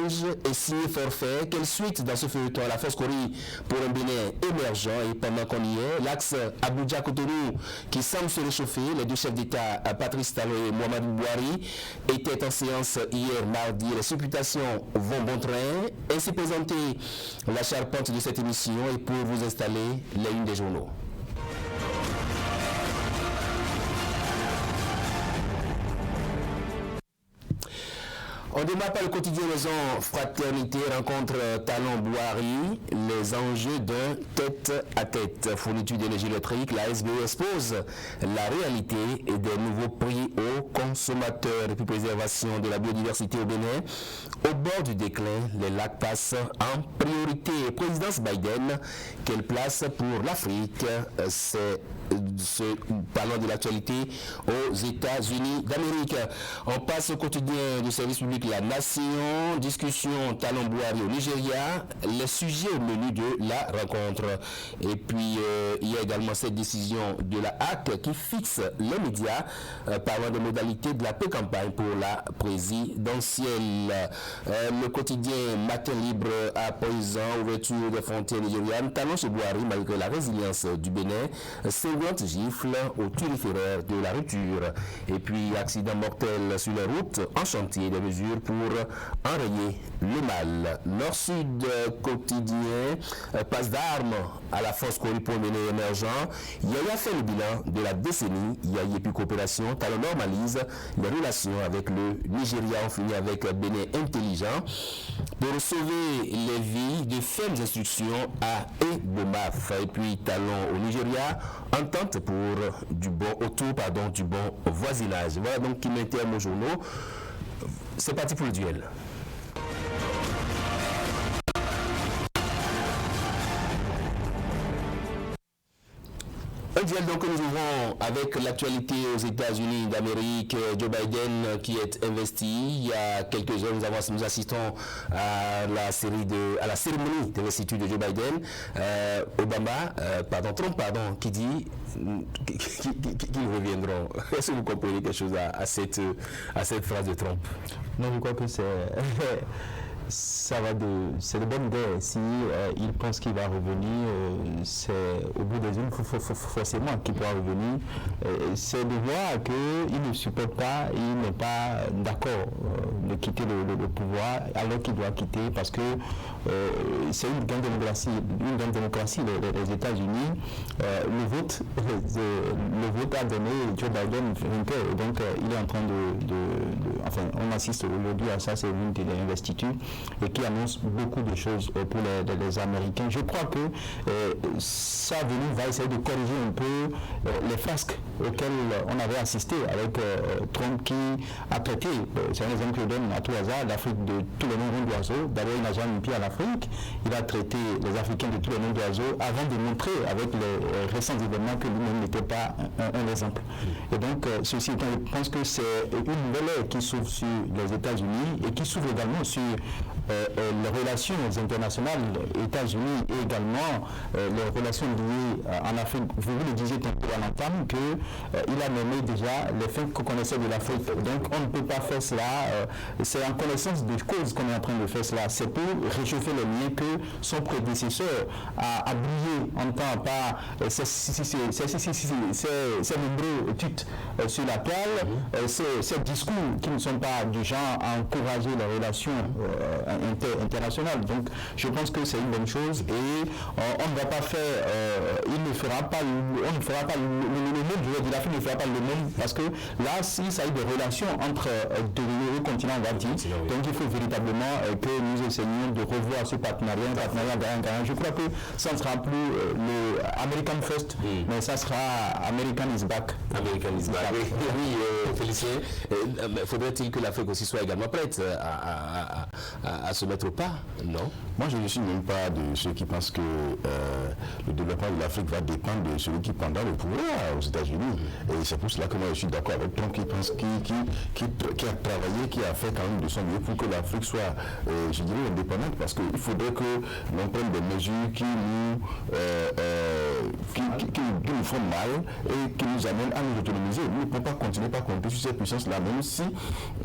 juge et signé forfait. Quelle suite dans ce feuilleton? La force courir pour un Bénin émergent. Et pendant qu'on y est, l'axe Abuja-Cotonou qui semble se réchauffer. Les deux chefs d'État, Patrice Talon et Mohamed Bouhari, étaient en séance hier mardi. Les supputations vont bon train. Ainsi présenter la charpente de cette émission et pour vous installer les unes des journaux. On démarre par le quotidien Maison Fraternité, rencontre Talon Bouhari, les enjeux d'un tête-à-tête. Fourniture d'énergie électrique, la SBE expose la réalité et des nouveaux prix aux consommateurs. Depuis préservation de la biodiversité au Bénin, au bord du déclin, les lacs passent en priorité. Présidence Biden, quelle place pour l'Afrique? Parlons de l'actualité aux États-Unis d'Amérique. On passe au quotidien du service public La Nation, discussion Talon Bouhari au Nigeria, les sujets au menu de la rencontre. Et puis il y a également cette décision de la HAC qui fixe les médias parlant des modalités de la pré-campagne pour la présidentielle. Le quotidien Matin Libre à présent, ouverture des frontières nigérianes, Talon chez Bouhari malgré la résilience du Bénin, 50 gifles au turiféraire de la rupture. Et puis accident mortel sur les routes, en chantier des mesures pour enrayer le mal. Nord-Sud quotidien, passe d'armes à la force corruption pour Bénin émergent. Yaya fait le bilan de la décennie. Yaya et puis coopération. Talon normalise les relations avec le Nigeria. On finit avec Bénin intelligent pour sauver les vies de fermes instructions à Ebomaf. Et puis Talon au Nigeria, entente pour du bon voisinage. Voilà donc qui met terme aux journaux. C'est parti pour le duel. Un duel donc que nous ouvrons avec l'actualité aux États-Unis d'Amérique. Joe Biden qui est investi. Il y a quelques heures, nous assistons à la cérémonie d'investiture de Joe Biden. Trump, qui dit qu'ils reviendront. Est-ce que vous comprenez quelque chose à cette phrase de Trump? Non, je crois que c'est de bonne idée. Si il pense qu'il va revenir, c'est au bout des unes, forcément qu'il pourra revenir. C'est de voir qu'il ne supporte pas, il n'est pas d'accord de quitter le pouvoir alors qu'il doit quitter parce que c'est une grande démocratie, les États-Unis. Le vote a donné Joe Biden vainqueur. Donc il est en train enfin, on assiste aujourd'hui à ça, c'est une des investitures et qui annonce beaucoup de choses pour les Américains. Je crois que sa venue va essayer de corriger un peu les frasques auxquelles on avait assisté avec Trump qui a traité, c'est un exemple que je donne à tout hasard, l'Afrique de tous les noms d'oiseaux. D'abord, il n'a jamais mis pied à l'Afrique. Il a traité les Africains de tous les noms d'oiseaux avant de montrer avec les récents événements que lui-même n'était pas un exemple. Et donc, ceci étant, je pense que c'est une nouvelle ère qui s'ouvre sur les États-Unis et qui s'ouvre également sur les relations internationales, États-Unis et également les relations liées en Afrique. Vous le disiez tantôt à l'entame qu'il a nommé déjà les faits qu'on connaissait de l'Afrique. Donc on ne peut pas faire cela, c'est en connaissance de cause qu'on est en train de faire cela. C'est pour réchauffer les liens que son prédécesseur a brillé en temps par ces nombreux tuts sur la toile, ces discours qui ne sont pas du genre à encourager les relations internationales. Donc je pense que c'est une bonne chose et on ne va pas faire, on ne fera pas le monde, je veux dire, l'Afrique ne fera pas le monde parce que là, s'il s'agit de relations entre deux continents, on va dire, donc il faut véritablement que nous essayions de revoir ce partenariat, un partenariat gagnant-gagnant. Je crois que ça ne sera plus le American First, mais ça sera American is back. American is back. Oui, Félicien, faudrait-il que l'Afrique aussi soit également prête à se mettre au pas? Non. Moi, je ne suis même pas de ceux qui pensent que le développement de l'Afrique va dépendre de celui qui prendra le pouvoir aux États-Unis. Et c'est pour cela que moi, je suis d'accord avec Trump qui a travaillé, qui a fait quand même de son mieux pour que l'Afrique soit, je dirais, indépendante, parce qu'il faudrait que l'on prenne des mesures qui nous font mal et qui nous amènent à nous autonomiser. Nous ne pouvons pas continuer par compter sur ces puissances-là, même si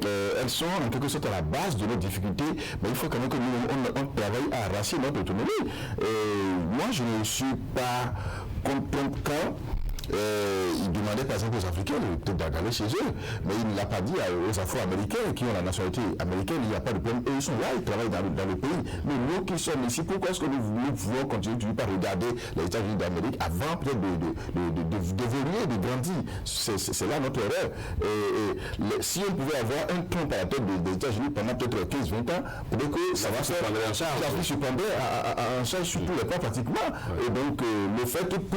elles sont en quelque sorte à la base de nos difficultés, mais il faut quand même que nous on travaille à arracher notre autonomie. Moi, je ne suis pas contre quand il demandait par exemple aux Africains d'aller chez eux, mais il ne l'a pas dit aux Afro-Américains qui ont la nationalité américaine, il n'y a pas de problème. Eux, ils sont là, ils travaillent dans le pays. Mais nous qui sommes ici, pourquoi est-ce que nous voulons continuer toujours par regarder les États-Unis d'Amérique avant peut-être d'évoluer, de grandir? C'est là notre erreur. Si on pouvait avoir un Trump à la tête des États-Unis pendant peut-être 15-20 ans, peut-être que ça va se prendre en charge. Ça se prendrait en charge sur tous les plans pratiquement. Et donc, le fait pour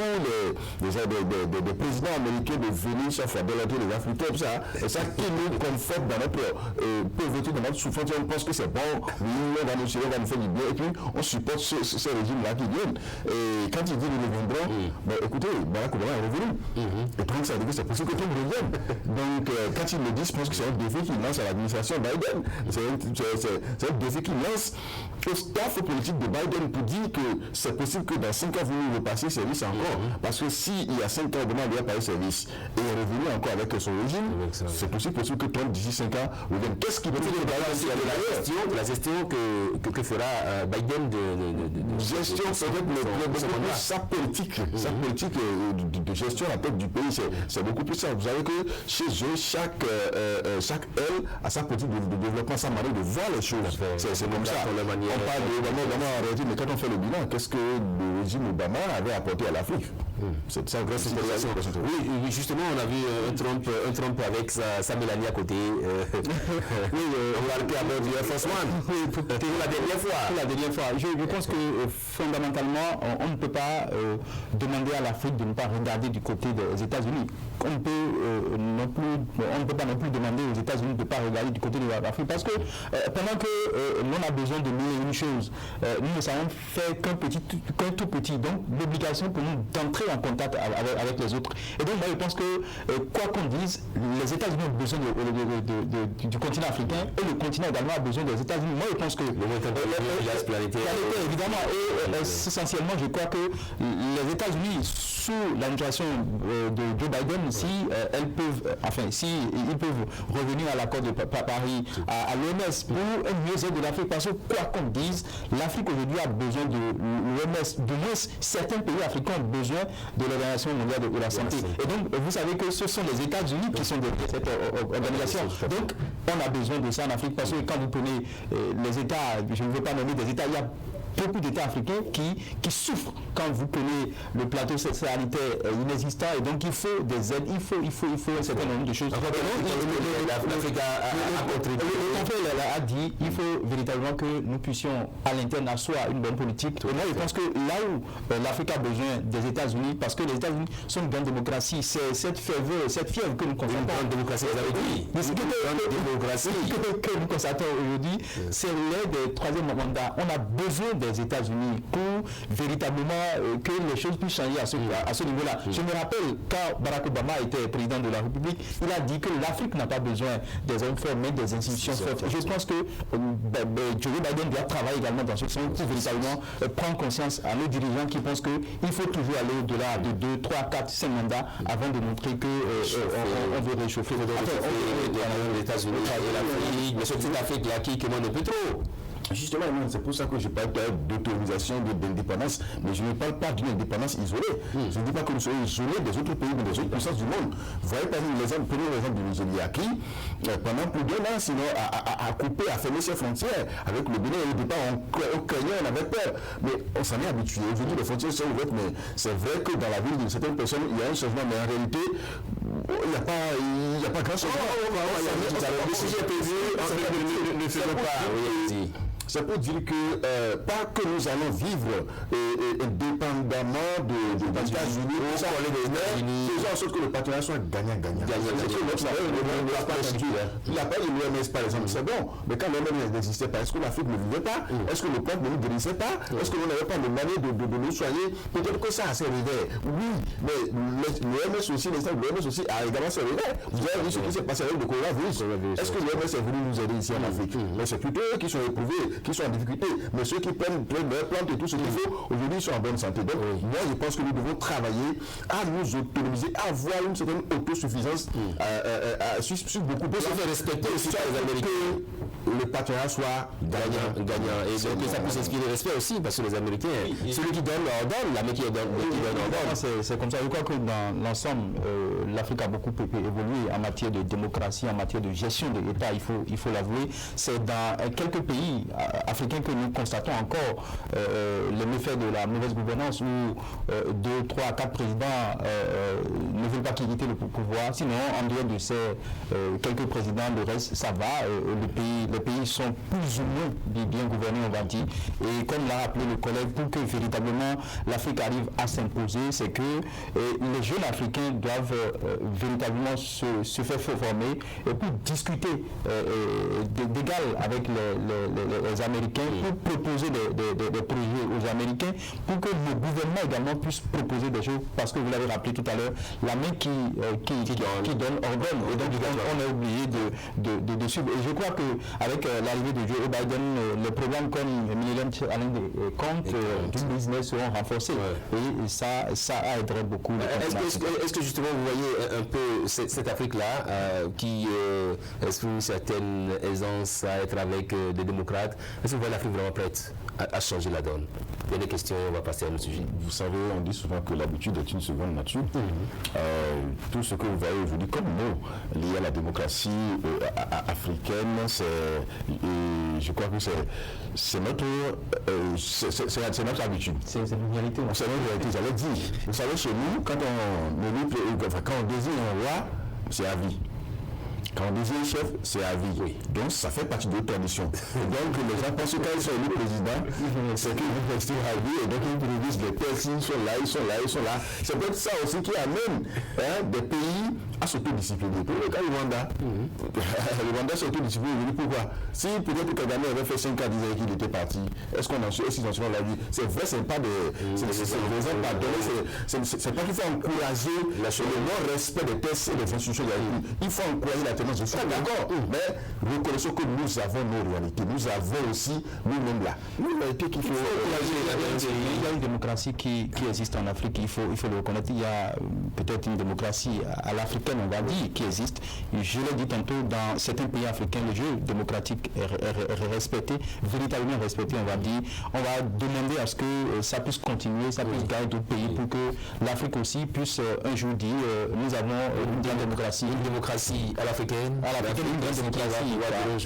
des présidents américains de venir chaque fois délater les Africains, tout ça, et ça qui nous conforte dans notre pauvreté, dans notre souffrance. On pense que c'est bon, oui, on va nous faire du bien, et puis on supporte ces régimes-là qui viennent. Et quand ils disent qu'ils reviendront, ben, écoutez, Barack Obama est revenu. Et donc ça veut dire que c'est possible que tout revienne. Donc quand ils le disent, je pense que c'est un défi qu'ils lancent à l'administration Biden. C'est un défi qu'ils lancent au staff politique de Biden pour dire que c'est possible que dans 5 ans, vous nous repassiez service encore. Parce que s'il y a 5 ans, Obama lui a parlé service et est revenu encore avec son régime, c'est aussi possible que Trump, d'ici 5 ans, revienne. Qu'est-ce qui peut être la gestion que fera Biden de gestion, peut-être sa politique de gestion à la tête du pays, c'est beaucoup plus ça. Vous savez que chez eux, chaque aile a sa politique de développement, sa manière de voir les choses. C'est comme ça. On parle d'Obama en réalité, mais quand on fait le bilan, qu'est-ce que le régime Obama avait apporté à l'Afrique? C'est ça, oui, justement, on a vu un Trump avec sa Mélanie à côté. Oui, on va le perdre du Air Force One. Pour la dernière fois. Je pense que fondamentalement, on ne peut pas demander à l'Afrique de ne pas regarder du côté des États-Unis. On ne peut pas non plus demander aux États-Unis de ne pas regarder du côté de l'Afrique, parce que pendant que l'on a besoin de mille et une choses, nous ne savons faire qu'un tout petit. Donc l'obligation pour nous d'entrer en contact avec les autres. Et donc moi je pense que quoi qu'on dise, les États-Unis ont besoin du continent africain, et le continent également a besoin des États-Unis. Moi je pense que planétaire évidemment, et essentiellement je crois que les États-Unis sous l'administration de Joe Biden, si ils peuvent revenir à l'accord de Paris, à l'OMS pour un mieux-être de l'Afrique, parce que quoi qu'on dise, l'Afrique aujourd'hui a besoin de l'OMS, de moins certains pays africains ont besoin de l'Organisation mondiale de la santé. Et donc vous savez que ce sont les États-Unis qui sont derrière cette organisation. Donc on a besoin de ça en Afrique, parce que quand vous prenez les États, je ne veux pas nommer des États, il y a beaucoup d'États africains qui souffrent quand vous prenez le plateau sanitaire inexistant, et donc il faut des aides, il faut un certain nombre de choses. L'Afrique a contribué. Le conflit a dit il faut véritablement que nous puissions à l'interne asseoir une bonne politique. Et moi je pense que là où l'Afrique a besoin des États-Unis, parce que les États-Unis sont une grande démocratie, c'est cette fièvre que nous constatons. Une grande démocratie, vous avez dit. Mais ce que nous constatons aujourd'hui, c'est l'aide des troisième mandat. On a besoin des États-Unis pour véritablement que les choses puissent changer à ce niveau-là. Je me rappelle quand Barack Obama était président de la République, il a dit que l'Afrique n'a pas besoin des hommes forts, mais des institutions fortes. Je pense que Joe Biden doit travailler également dans ce sens pour véritablement prendre conscience à nos dirigeants qui pensent qu'il faut toujours aller au-delà de 2, 3, 4, 5 mandats avant de montrer qu'on veut réchauffer. Les États-Unis, l'Afrique, mais surtout l'Afrique qui commande plus trop. Justement, c'est pour ça que je parle d'autorisation, d'indépendance, mais je ne parle pas d'une indépendance isolée. Je ne dis pas que nous soyons isolés des autres pays, mais des autres puissances du monde. Vous voyez, par exemple, prenez l'exemple du Nigeria qui, pendant plus d'1 an, sinon, a coupé, a fermé ses frontières. Avec le Bénin, au départ, on craignait, on avait peur. Mais on s'en est habitué. Aujourd'hui, les frontières sont ouvertes, mais c'est vrai que dans la ville de certaines personnes, il y a un changement, mais en réalité, il n'y a pas grand changement. Si j'ai pesé, ne faisons pas. C'est pour dire que, pas que nous allons vivre indépendamment des États-Unis, faisons en sorte que le partenariat soit gagnant-gagnant. Il n'y a pas de l'OMS par exemple, c'est bon, mais quand l'OMS n'existait pas, est-ce que l'Afrique ne vivait pas? Est-ce que le peuple ne nous guérissait pas? Est-ce que nous n'avons pas de manière de nous soigner? Peut-être que ça a ses revers, oui, mais l'OMS aussi, l'OMS aussi a également ses revers. Vous avez vu ce qui s'est passé avec le coronavirus. Est-ce que l'OMS est venu nous aider ici en Afrique? Mais c'est plutôt eux qui sont éprouvés, qui sont en difficulté, mais ceux qui prennent leurs plantes et tout ce qu'il faut, aujourd'hui ils sont en bonne santé. Donc moi je pense que nous devons travailler à nous autonomiser, à avoir une certaine autosuffisance sur beaucoup de choses. Respecter aussi les Américains. le partenariat soit gagnant. Et donc que ça puisse inspirer respect aussi, parce que les Américains, celui qui donne leur donne, la qui donne leur donne. C'est comme ça. Je crois que dans l'ensemble, l'Afrique a beaucoup évolué en matière de démocratie, en matière de gestion de l'État, il faut l'avouer. C'est dans quelques pays africains que nous constatons encore les méfaits de la mauvaise gouvernance, où 2, 3, 4 présidents ne veulent pas quitter le pouvoir. Sinon, en dehors de ces quelques présidents, le reste, ça va. Les pays sont plus ou moins bien gouvernés, on va dire. Et comme l'a rappelé le collègue, pour que véritablement l'Afrique arrive à s'imposer, c'est que les jeunes Africains doivent véritablement se faire former et pour discuter d'égal avec les Américains, pour proposer des projets aux Américains, pour que le gouvernement également puisse proposer des choses, parce que vous l'avez rappelé tout à l'heure, la main qui donne ordonne, et donc on est obligé de suivre. Et je crois qu'avec l'arrivée de Joe Biden, les programmes comme Millennium Challenge compte du business seront renforcés, et ça aiderait beaucoup. Est-ce que justement vous voyez un peu cette Afrique-là qui exprime une certaine aisance à être avec des démocrates? Est-ce que vous voyez l'Afrique vraiment prête à changer la donne? Il y a des questions, on va passer à un sujet. Vous savez, on dit souvent que l'habitude est une seconde nature. Tout ce que vous voyez aujourd'hui comme mot lié à la démocratie africaine, je crois que c'est notre habitude. C'est une réalité. C'est une réalité, j'allais dire. Vous savez, chez nous, quand on désigne un roi, c'est à vie. Quand on désigne chef, c'est à vie. Oui. Donc ça fait partie de notre tradition. Donc les gens pensent que quand ils sont élus président, c'est qu'ils vont rester à vie, et donc ils produisent des tests, ils sont là. C'est peut-être ça aussi qui amène des pays à s'autodiscipliner. Pour le cas du Rwanda, le Rwanda s'autodiscipliner. Pourquoi? Si peut-être que Kagame avait fait 5 ans, disait qu'il était parti, est-ce qu'ils en sont la vie? C'est vrai, c'est pas des raisons pardonnées, c'est pas qu'il faut encourager le non-respect des tests et des institutions de la vie. Il faut encourager la je suis d'accord, mais reconnaissons que nous avons nos réalités, nous avons aussi nous-mêmes là. Il y a une démocratie qui existe en Afrique, il faut le reconnaître. Il y a peut-être une démocratie à l'africaine, on va dire, qui existe. Je l'ai dit tantôt, dans certains pays africains, le jeu démocratique est respecté, véritablement respecté, on va dire. On va demander à ce que ça puisse continuer, ça puisse gagner d'autres pays, pour que l'Afrique aussi puisse un jour dire nous avons une grande démocratie. Une démocratie à l'africaine. À l'africaine, une grande démocratie.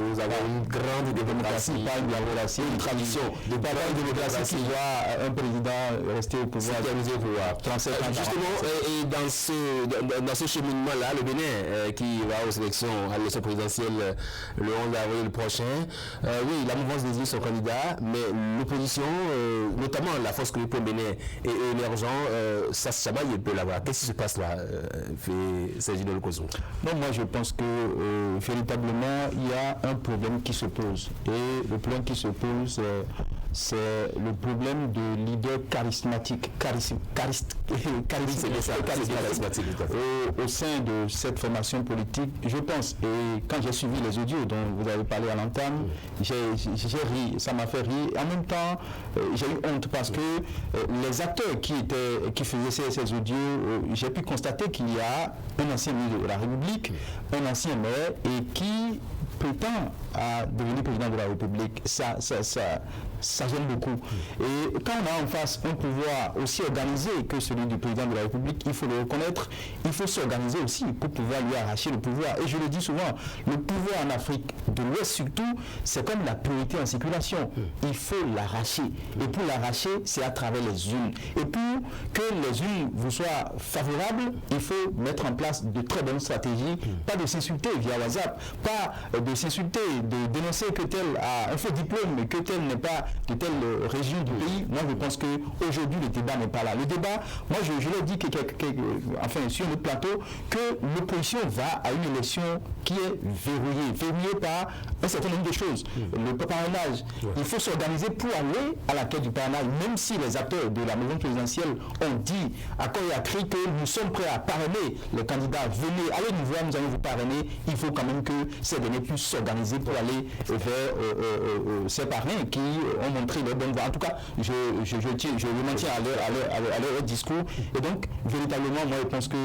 Nous avons une grande démocratie, pas une démocratie, une tradition. De pas une démocratie qui voit un président rester au pouvoir. Justement, et dans ce cheminement-là, le Bénin qui va à l'élection présidentielle le 11 avril prochain, oui, la mouvance désigne son candidat, mais l'opposition, notamment la force que le Bénin est émergent, ça il peut l'avoir. Qu'est-ce qui se passe là, Sergio Lokoso? Non, moi je pense que véritablement il y a un problème qui se pose, et le problème qui se pose c'est le problème de leader charismatique au sein de cette formation politique, je pense. Et quand j'ai suivi les audios dont vous avez parlé à l'entame, j'ai ri, ça m'a fait rire. En même temps, j'ai eu honte parce que les acteurs qui faisaient ces audios, j'ai pu constater qu'il y a un ancien ministre de la République, un ancien maire, et qui prétend à devenir président de la République. Ça gêne beaucoup. Et quand on a en face un pouvoir aussi organisé que celui du président de la République, il faut le reconnaître, il faut s'organiser aussi pour pouvoir lui arracher le pouvoir. Et je le dis souvent, le pouvoir en Afrique de l'Ouest surtout, c'est comme la priorité en circulation. Il faut l'arracher. Et pour l'arracher, c'est à travers les urnes. Et pour que les urnes vous soient favorables, il faut mettre en place de très bonnes stratégies. Pas de s'insulter via WhatsApp, pas de s'insulter, de dénoncer que tel a un faux diplôme, mais que tel n'est pas de telle région du pays. Moi, je pense qu'aujourd'hui, le débat n'est pas là. Le débat, moi, je l'ai dit enfin, sur le plateau, que l'opposition va à une élection qui est verrouillée par un certain nombre de choses. Le parrainage, il faut s'organiser pour aller à la quête du parrainage, même si les acteurs de la maison présidentielle ont dit à corps et à cri que nous sommes prêts à parrainer les candidats. Venez, allez nous voir, nous allons vous parrainer. Il faut quand même que ces derniers puissent s'organiser pour aller vers ces parrains qui ont montré leur bonne voie. En tout cas, je le maintiens à leur discours. Et donc, véritablement, moi, je pense que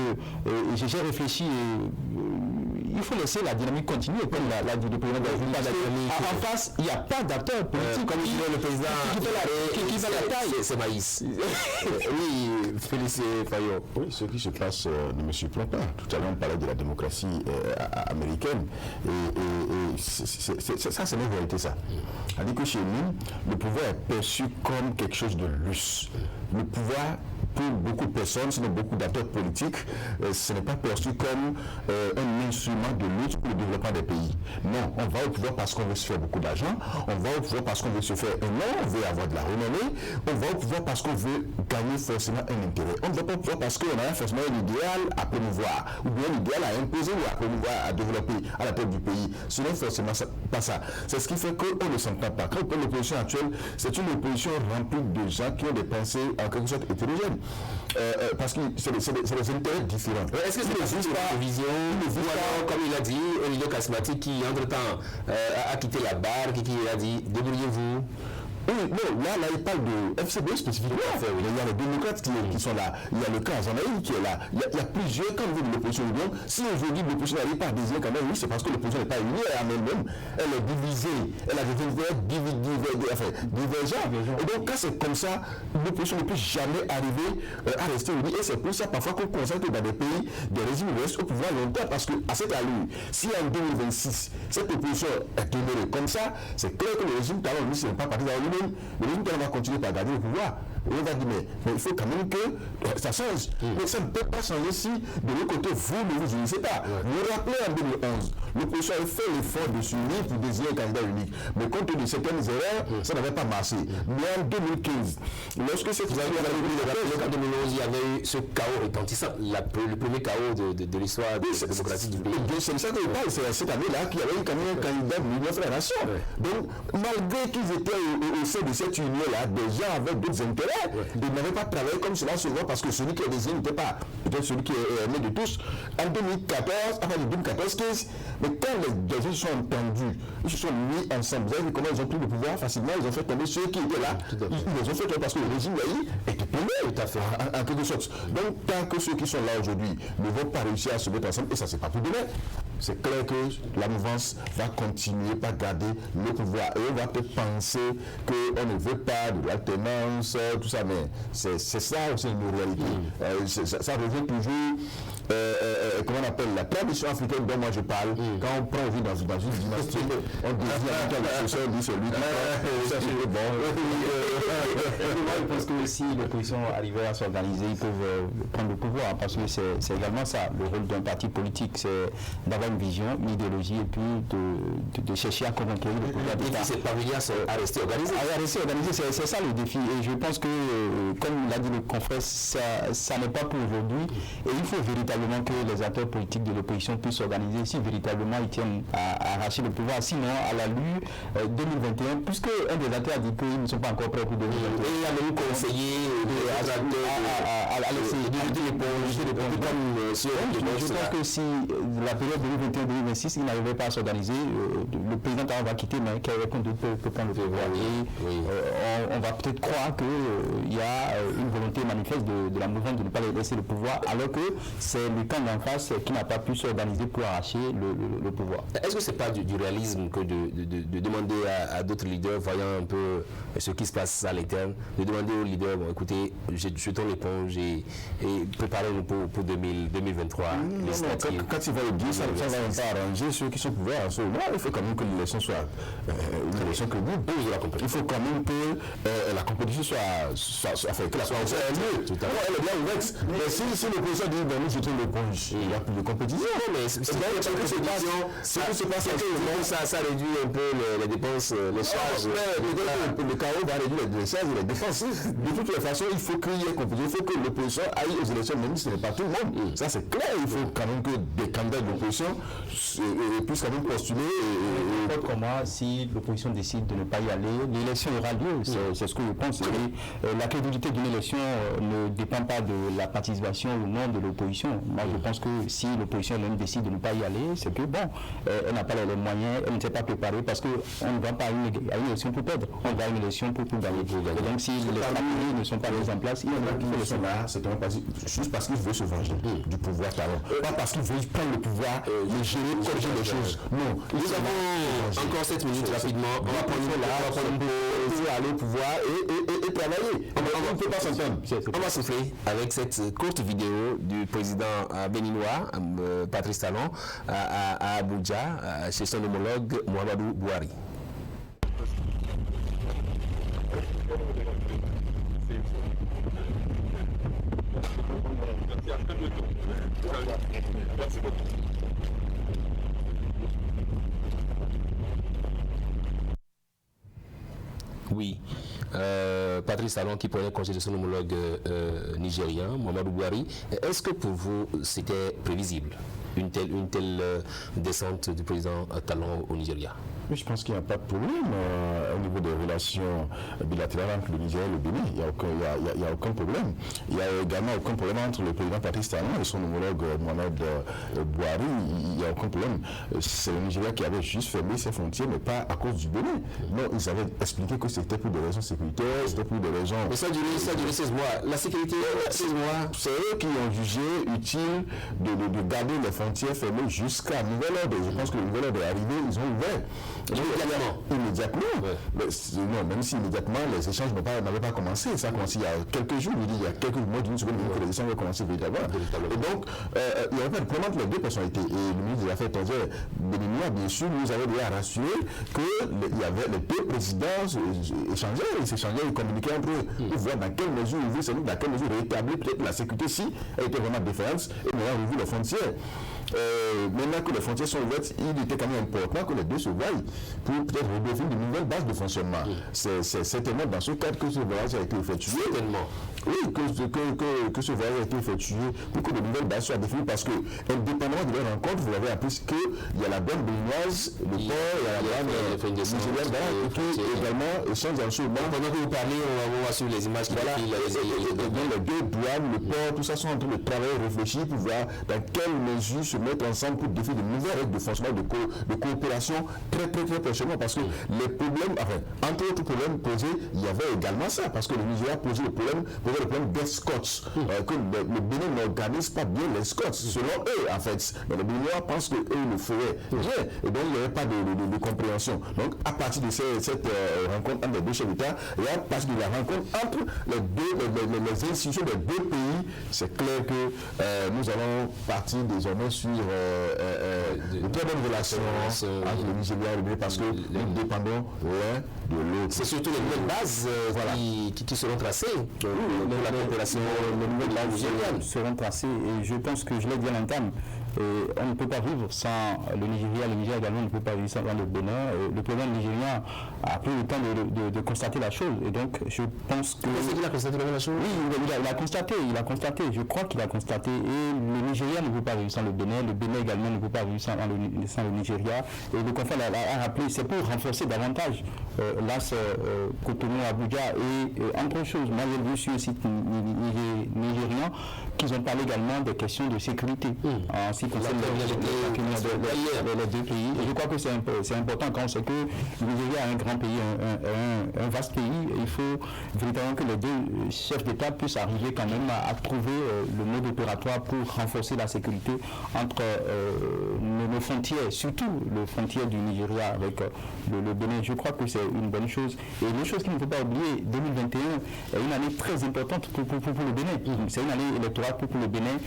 j'ai réfléchi et il faut laisser la dynamique continuer, comme l'a dit le président de la République. En face, il n'y a pas d'acteur politique. Comme disait le président, qui fait la taille. C'est Maïs. Oui, Félicien Fayot. Oui, ce qui se passe ne me surprend pas. Tout à l'heure, on parlait de la démocratie américaine. Et ça, c'est la vérité, ça. C'est-à-dire que chez nous, le pouvoir est perçu comme quelque chose de luxe. Le pouvoir, pour beaucoup de personnes, sinon beaucoup d'acteurs politiques, ce n'est pas perçu comme un instrument de lutte pour le développement des pays. Non, on va au pouvoir parce qu'on veut se faire beaucoup d'argent, on va au pouvoir parce qu'on veut se faire un nom, on veut avoir de la renommée, on va au pouvoir parce qu'on veut gagner forcément un intérêt. On ne va pas au pouvoir parce qu'on a forcément un idéal à promouvoir, ou bien un idéal à imposer ou à promouvoir, à développer à la tête du pays. Ce n'est forcément pas ça. C'est ce qui fait qu'on ne s'entend pas. Quand on prend l'opposition actuelle, c'est une opposition remplie de gens qui ont des pensées en quelque sorte hétérogènes. Parce que c'est des intérêts différents. Est-ce que c'est pas une vision, comme il a dit, Olivier Kasmati, qui entre-temps a quitté la barre, qui a dit débrouillez-vous? Oui, non, là, il parle de FCB spécifiquement. Oui. Il y a les démocrates qui sont là. Il y a le cas Zanaï qui est là. Il y a plusieurs camps de l'opposition. Si aujourd'hui l'opposition n'arrive pas à désigner quand même, oui, c'est parce que l'opposition n'est pas unie à elle-même. Elle est divisée. Elle a des divergents. Et donc, quand c'est comme ça, l'opposition ne peut jamais arriver à rester unie. Et c'est pour ça parfois qu'on constate que dans des pays, des régimes restent au pouvoir longtemps. Parce qu'à cette allure, si en 2026, cette opposition est demeurée comme ça, c'est clair que le régime talent, lui, ce n'est pas parti dans lui. Le régime talent va continuer par garder le pouvoir. Et on va dire, mais il faut quand même que ça change. Mais ça ne peut pas changer si de l'autre côté, vous ne vous unissez pas. Vous vous rappelez en 2011, l'opposition a fait l'effort de s'unir pour désigner un candidat unique. Mais compte tenu de certaines erreurs, ça n'avait pas marché. Mais en 2015, lorsque cette vous avez en 2011, il y avait eu ce chaos retentissant, le premier chaos de l'histoire démocratique du pays. C'est ça que je parle, c'est cette année-là qu'il y avait quand même un candidat de l'Union de la Nation. Donc, malgré qu'ils étaient au sein de cette union-là, des gens avaient d'autres intérêts. Ils n'avaient pas travaillé comme cela souvent parce que celui qui est désigné n'était pas peut-être celui qui est aimé de tous. En 2014, enfin 2014-15, mais quand les gens sont entendus, ils se sont mis ensemble. Vous avez vu comment ils ont pris le pouvoir facilement, ils ont fait tomber ceux qui étaient là. Ils les ont fait tomber parce que le régime était tombé, tout à fait, en quelque sorte. Donc, tant que ceux qui sont là aujourd'hui ne vont pas réussir à se mettre ensemble, et ça c'est pas pour demain, c'est clair que la mouvance va continuer par garder le pouvoir. Et on va peut-être penser qu'on ne veut pas de l'alternance, tout ça, mais c'est ça aussi une réalité. Ça revient toujours, comment on appelle, la tradition africaine dont moi je parle. Quand on prend vie dans une dynastie, on dit celui qui ça c'est bon. Je pense que si l'opposition arrivait à s'organiser, ils peuvent prendre le pouvoir, parce que c'est également ça, le rôle d'un parti politique, c'est d'avoir une vision, une idéologie, et puis de chercher à convaincre le pouvoir d'État. C'est parvenir à rester organisé. À rester organisé, c'est ça le défi. Et je pense que, comme l'a dit le confrère, ça n'est pas pour aujourd'hui. Et il faut véritablement que les acteurs politiques de l'opposition puissent s'organiser si véritablement ils tiennent à arracher le pouvoir. Sinon, à la lue 2021, puisque un des acteurs a dit qu'ils ne sont pas encore prêts pour 2021. Et il a même conseillé à l'essayer de l'éponge. Je pense que si la période 2021-2026, il n'arrivait pas à s'organiser, le président va quitter, mais quelqu'un d'autre peut prendre le pouvoir. Et on va peut-être croire qu'il y a une volonté manifeste de la mouvement de ne pas laisser le pouvoir, alors que c'est le camp d'en face qui n'a pas pu s'organiser pour arracher le pouvoir. Est-ce que ce n'est pas du réalisme que de demander à d'autres leaders, voyant un peu ce qui se passe à l'interne, de demander aux leaders, bon, écoutez, jetons l'éponge et préparez-nous pour 2023. Quand il va le dire, ça ne va pas arranger ceux qui sont au pouvoir. Il faut quand même que l'élection soit une élection crédible. Il faut quand même que la compétition soit faite, que la soit lieu. Elle est bien ouverte. Mais si l'opposition dit, nous jetons l'éponge, il n'y a plus de compétition. Mais ce qui se passe, ça réduit un peu les dépenses, les charges. Le chaos va réduire les charges et les dépenses. De toutes les façons, il faut qu'il y ait compétition. Il faut que l'opposition aille aux élections, même si ce n'est pas tout le monde. Ça, c'est clair. Il faut quand même que des candidats de l'opposition puissent quand même postuler. Comment, si l'opposition décide de ne pas y aller, l'élection aura lieu. C'est ce que je pense. Et la crédibilité d'une élection ne dépend pas de la participation ou non de l'opposition. Moi, je pense que si l'opposition elle-même décide de ne pas y aller, c'est que bon, elle n'a pas les moyens, elle ne s'est pas préparée parce qu'on ne va pas à une élection pour perdre, on va à une élection pour gagner. Et donc, si les stratégies ne sont pas mises en place, il y en a qui sont là, c'est juste parce qu'il veut se venger du pouvoir Talon. Pas parce qu'il veut prendre le pouvoir, le gérer, corriger les choses. Non. Nous avons encore 7 minutes rapidement. On va aller au pouvoir et travailler. On ne peut pas s'entendre. On va souffler avec cette courte vidéo du président béninois, Patrice Talon, à Abuja, chez son homologue Muhammadu Buhari. Oui, Patrice Talon qui prenait congé de son homologue nigérien, Muhammadu Buhari. Est-ce que pour vous c'était prévisible, une telle descente du président Talon au Nigeria? Mais je pense qu'il n'y a pas de problème au niveau des relations bilatérales entre le Nigeria et le Bénin. Il n'y a aucun problème. Il n'y a également aucun problème entre le président Patrice Talon et son homologue Mohamed Buhari. Il n'y a aucun problème. C'est le Nigeria qui avait juste fermé ses frontières, mais pas à cause du Bénin. Non, ils avaient expliqué que c'était pour des raisons sécuritaires, c'était pour des raisons... Mais ça a duré 16 mois. La sécurité, 16 mois. C'est eux qui ont jugé utile de garder les frontières fermées jusqu'à nouvel ordre. Je pense que le nouvel ordre est arrivé, ils ont ouvert. Immédiatement. Ouais. Mais, non, même si immédiatement les échanges n'avaient pas commencé. Ça a commencé il y a quelques jours, il y a quelques mois d'une seconde que les échanges ont commencé véritablement. Et donc, il y avait pas de problème entre les deux personnalités. Et le ministre des Affaires étrangères béninois, bien sûr, nous avait déjà rassuré qu'il y avait les deux présidents ils communiquaient entre eux pour voir dans quelle mesure ils veulent, dans quelle mesure rétablir peut-être la sécurité si elle était vraiment défaillante et nous avons revu les frontières. Maintenant que les frontières sont ouvertes, il était quand même important que les deux se voient pour peut-être redéfinir de nouvelles bases de fonctionnement. C'est certainement dans ce cadre que ce voyage a été effectué. Certainement. Oui, que ce voyage a été effectué pour que de nouvelles bases soient définies parce que, indépendamment de leur rencontre, vous avez appris qu'il y a la douane béninoise, le port, il y a la douane nigérienne, qui également échange en ce moment. Pendant que vous parlez, on va suivre les images qui les deux douanes, le port, tout ça sont en train de travailler, réfléchir pour voir dans quelle mesure se mettre ensemble pour définir de nouvelles règles de fonctionnement, de coopération très prochainement parce que les problèmes, enfin, entre autres problèmes posés, il y avait également ça parce que le Nigeria posait le problème d'escorts, que le Bénin n'organise pas bien l'escorts, selon eux en fait. Mais les Béninois pensent qu'eux le feraient bien et donc il n'y avait pas de compréhension. Donc à partir de cette rencontre entre les deux chefs d'État et à partir de la rencontre entre les institutions des deux pays, c'est clair que nous allons partir désormais sur de très bonnes relations entre le Nigeria et le Bénin parce que nous dépendons l'un de l'autre. C'est surtout les nouvelles bases qui seront tracées pour la coopération. Les nouvelles bases seront tracées et je pense que je l'ai dit à l'entame. On ne peut pas vivre sans le Nigeria également ne peut pas vivre sans le Bénin. Le président nigérien a pris le temps de constater la chose et donc je pense que... Il a constaté la chose? Oui, il a constaté, je crois qu'il a constaté et le Nigeria ne peut pas vivre sans le Bénin également ne peut pas vivre sans le Nigeria et le conflit a rappelé, c'est pour renforcer davantage l'AS Cotonou Abuja et entre autres choses, moi j'ai vu sur le site nigérien qu'ils ont parlé également des questions de sécurité en ce qui concerne les deux pays. Et je crois que c'est important quand on sait que le Nigeria est un grand pays, un vaste pays. Et il faut véritablement que les deux chefs d'État puissent arriver quand même à trouver le mode opératoire pour renforcer la sécurité entre nos frontières, surtout les frontières du Nigeria avec le Bénin. Je crois que c'est une bonne chose. Et une chose qu'il ne faut pas oublier, 2021 est une année très importante pour le Bénin. C'est une année électorale pour le Bénin.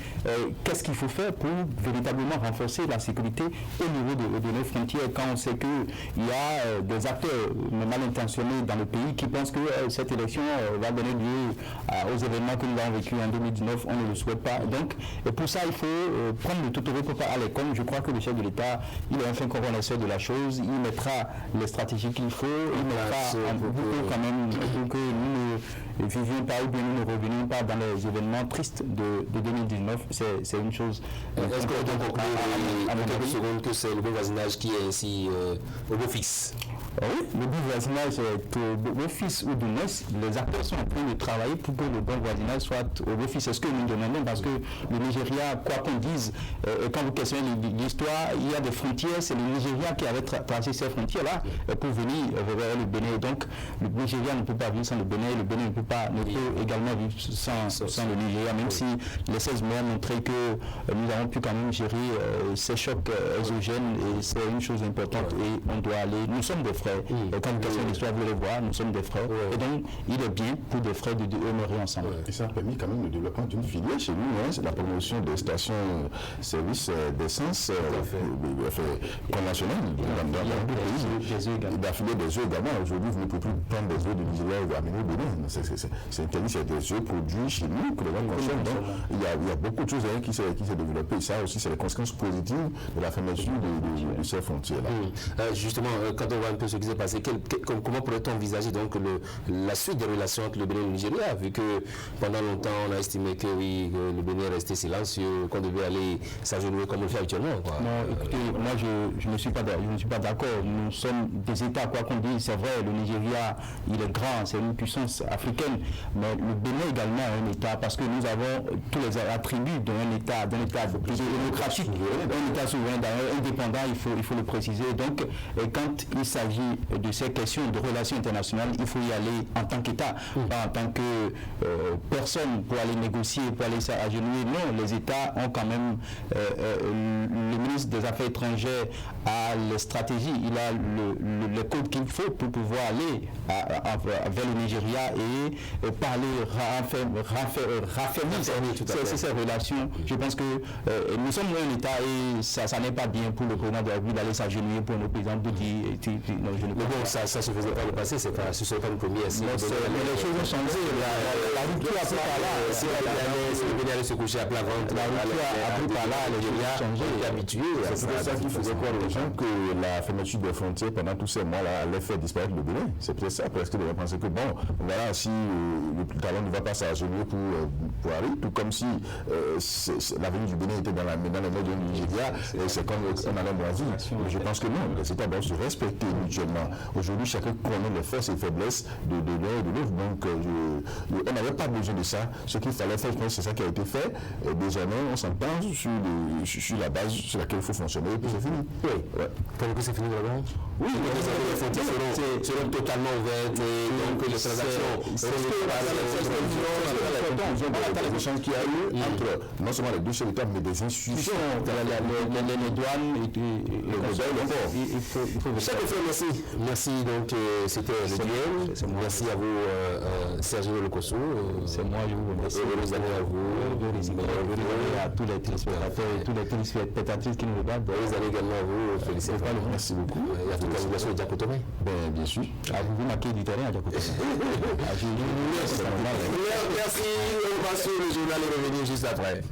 Qu'est-ce qu'il faut faire pour véritablement renforcer la sécurité au niveau de nos frontières quand on sait qu'il y a des acteurs mal intentionnés dans le pays qui pensent que cette élection va donner lieu aux événements que nous avons vécu en 2019, on ne le souhaite pas. Donc, et pour ça, il faut prendre le tout au repos à l'école. Je crois que le chef de l'État, il est enfin connaisseur de la chose, il mettra les stratégies qu'il faut, il mettra un peu quand même pour que nous ne vivions pas ou bien nous ne revenions pas dans les événements tristes de 2019. C'est une chose. Est-ce qu'on peut conclure en quelques secondes que c'est le bon voisinage qui est ainsi au beau fixe? Oui, le bon voisinage est d'office ou de moins. Les acteurs sont en train de travailler pour que le bon voisinage soit au office. C'est ce que nous demandons parce que le Nigeria, quoi qu'on dise, quand vous questionnez l'histoire, il y a des frontières. C'est le Nigeria qui avait tracé ces frontières-là pour venir vers le Bénin. Et donc, le Nigeria ne peut pas vivre sans le Bénin. Le Bénin ne peut également vivre sans le Nigeria, même si les 16 mois ont montré que nous avons pu quand même gérer ces chocs exogènes et c'est une chose importante et on doit aller. Nous sommes des frères. Quand vous questionnez l'histoire, vous les voyez, nous sommes des frères. Et donc, il est bien pour des frères de demeurer ensemble. Et ça a permis quand même le développement d'une filière chez nous. C'est la promotion des stations-service d'essence conventionnelles dans le pays. Il a filé des œufs également. Aujourd'hui, vous ne pouvez plus prendre des œufs de Nigeria ou amener au Bénin. C'est interdit, c'est des œufs produits chez nous que les gens consomment. Donc, il y a beaucoup de choses qui s'est développé. Et ça aussi, c'est les conséquences positives de la fermeture de ces frontières-là. Justement, quand on voit un peu ce qui s'est passé, comment pourrait-on envisager donc la suite des relations entre le Bénin et le Nigeria, vu que pendant longtemps on a estimé que oui, le Bénin est resté silencieux, qu'on devait aller s'agenouiller comme on le fait actuellement, quoi. Non, écoutez, moi je ne suis pas d'accord. Nous sommes des États, quoi qu'on dise, c'est vrai, le Nigeria, il est grand, c'est une puissance africaine, mais le Bénin également est un État, parce que nous avons tous les attributs d'un État démocratique, un État souverain, indépendant, il faut le préciser. Donc, quand il s'agit de ces questions de relations internationales, il faut y aller en tant qu'État, pas en tant que personne pour aller négocier, pour aller s'agenouiller. Non, les États ont quand même, le ministre des Affaires étrangères a les stratégies, il a les codes qu'il faut pour pouvoir aller vers le Nigeria et parler, raffermir ces relations. Je pense que nous sommes un État et ça n'est pas bien pour le président de la République d'aller s'agenouiller pour nos paysans de dire non, je ne peux pas. Ça se faisait pas le passé, ce serait pas le premier. Les choses ont changé, la rupture a pris par là. Si le Bénin allait se coucher à plat ventre, la rupture a pris par là, les choses ont changé. On est habitué. C'est pour ça qu'il faisait croire aux gens que la fermeture des frontières pendant tous ces mois-là allait faire disparaître le Bénin. C'est peut-être ça, parce que les gens pensaient que bon, voilà, si le talon ne va pas s'agenouiller pour aller, tout comme si l'avenir du Bénin était dans les mains du Nigeria, c'est comme on allait au Brésil. Mais je pense que non, les États doivent se respecter mutuellement. Aujourd'hui, chacun connaît les forces et les faiblesses de l'un et de l'autre. Donc, on n'avait pas besoin de ça. Ce qu'il fallait faire, je pense que c'est ça qui a été fait. Désormais, on s'entend sur la base sur laquelle il faut fonctionner et puis c'est fini. Oui. Pour le coup, c'est fini vraiment? Oui, les frontières seront totalement ouvertes et donc les transactions les échanges qu'il y a eu entre non seulement les deux chefs d'État, mais des institutions, les douanes et le conseil. Merci. Donc, c'était le duel. Merci à vous, Sergio Lokosso. C'est moi, je vous remercie. Heureuse année à vous. À tous les téléspectateurs et toutes les téléspectatrices qui nous regardent. Heureuse année également à vous. Félicitations. Merci beaucoup. Et à toute la population de Diakotomé. Bien sûr. Vous marquez du terrain à Diakotomé. Merci. On va sur le journal et revenir juste après.